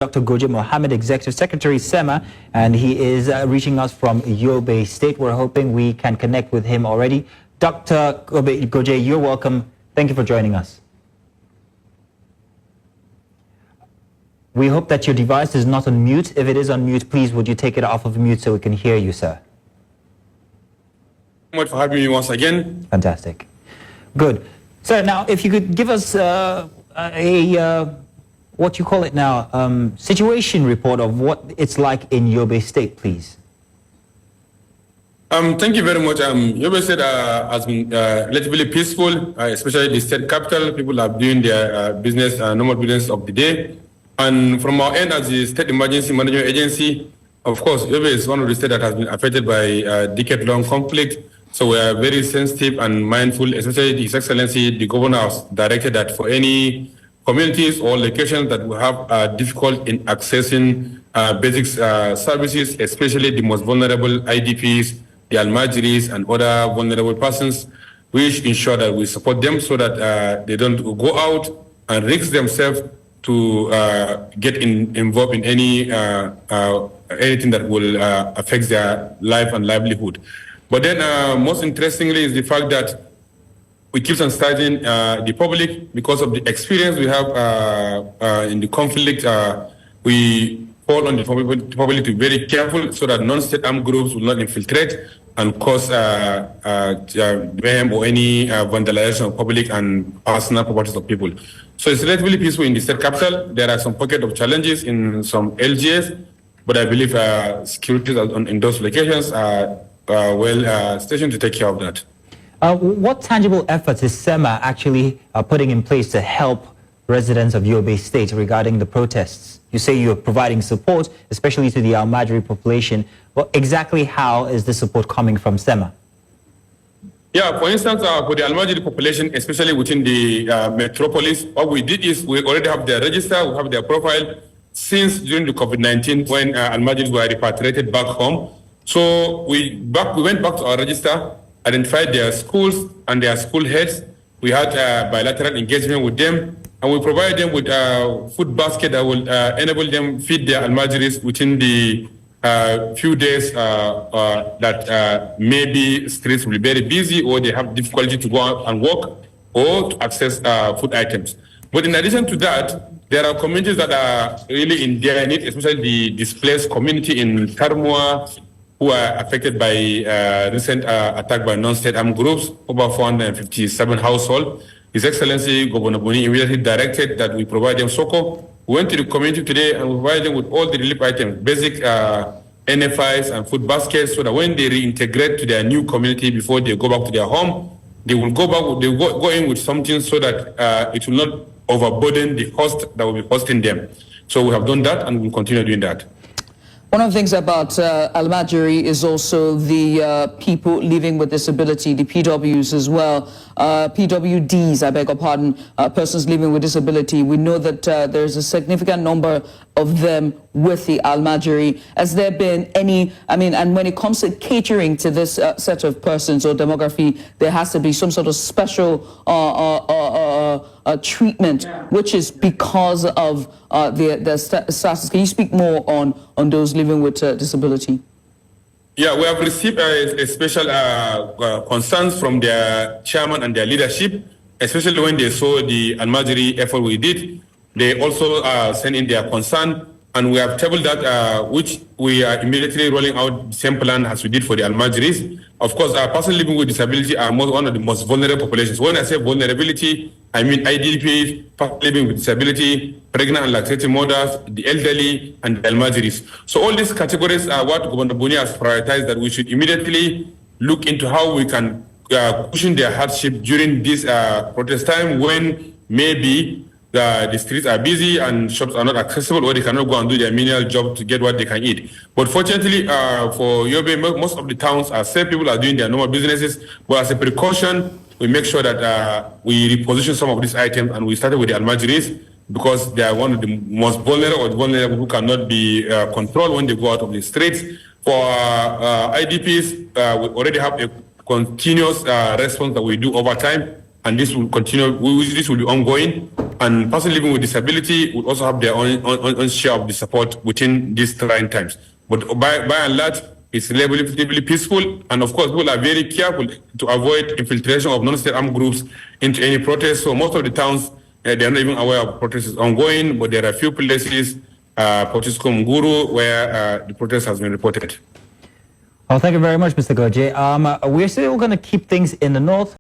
Dr. Goje Mohammed, Executive Secretary, SEMA, and he is reaching us from Yobe State. We're hoping we can connect with him already. Dr. Goje, you're welcome. Thank you for joining us. We hope that your device is not on mute. If it is on mute, please would you take it off of mute so we can hear you, sir. Thank you for having me once again. Fantastic. Good. Sir, now if you could give us what you call it now, situation report of what it's like in Yobe State, please. Thank you very much. Yobe State has been relatively peaceful, especially the state capital. People are doing their business, normal business of the day. And from our end as the State Emergency Management Agency, of course, Yobe is one of the states that has been affected by decade-long conflict. So we are very sensitive and mindful, especially His Excellency, the Governor has directed that for any communities or locations that will have difficult in accessing basic services, especially the most vulnerable IDPs, the Almajiris, and other vulnerable persons. We should ensure that we support them so that they don't go out and risk themselves to get involved in any anything that will affect their life and livelihood. But then most interestingly is the fact that we keep on studying the public because of the experience we have in the conflict. We call on the public to be very careful so that non-state armed groups will not infiltrate and cause mayhem or any vandalization of public and personal properties of people. So it's relatively peaceful in the state capital. There are some pockets of challenges in some LGS, but I believe securities in those locations are well stationed to take care of that. What tangible efforts is SEMA actually putting in place to help residents of Yobe State regarding the protests? You say you're providing support, especially to the Almajiri population. Well, exactly how is the support coming from SEMA? Yeah, for instance, for the Almajiri population, especially within the metropolis, what we did is we already have their register, we have their profile since during the COVID-19 when Almajiris were repatriated back home. So we went back to our register, identified their schools and their school heads. We had bilateral engagement with them, and we provided them with food basket that will enable them feed their Almajiris within the few days that maybe streets will be very busy or they have difficulty to go out and walk or to access food items. But in addition to that, there are communities that are really in dire need, especially the displaced community in Tarmua, who are affected by recent attack by non-state armed groups, over 457 households. His Excellency Governor Buni immediately directed that we provide them SOCO. We went to the community today and we provided them with all the relief items, basic NFIs and food baskets, so that when they reintegrate to their new community before they go back to their home, they will go in with something so that it will not overburden the host that will be hosting them. So we have done that and we'll continue doing that. One of the things about Almajiri is also the people living with disability, the PWs as well, PWDs, I beg your pardon, persons living with disability. We know that there's a significant number of them with the Almajiri. Has there been any, and when it comes to catering to this set of persons or demography, there has to be some sort of special treatment, which is because of the status. Can you speak more on those living with disability? Yeah, we have received a special concerns from their chairman and their leadership, especially when they saw the Almajiri effort we did. They also sent in their concern, and we have tabled that, which we are immediately rolling out the same plan as we did for the Almajiris. Of course, persons living with disability are one of the most vulnerable populations. When I say vulnerability, I mean IDPs, people living with disability, pregnant and lactating mothers, the elderly, and the Almajiris. So all these categories are what Governor Buni has prioritized, that we should immediately look into how we can cushion their hardship during this protest time when maybe the streets are busy and shops are not accessible, or they cannot go and do their menial job to get what they can eat. But fortunately for Yobe, most of the towns are safe. People are doing their normal businesses. But as a precaution, we make sure that we reposition some of these items, and we started with the Almajiris because they are one of the most vulnerable who cannot be controlled when they go out of the streets. For IDPs, we already have a continuous response that we do over time. and this will continue. This will be ongoing. And persons living with disability will also have their own share of the support within these trying times. But by and large, it's relatively peaceful, and of course, people are very careful to avoid infiltration of non-state armed groups into any protest. So most of the towns, they are not even aware of protests ongoing, but there are a few places, Potiskum Guru, where the protest has been reported. Well, thank you very much, Mr. Goje. We're still going to keep things in the north.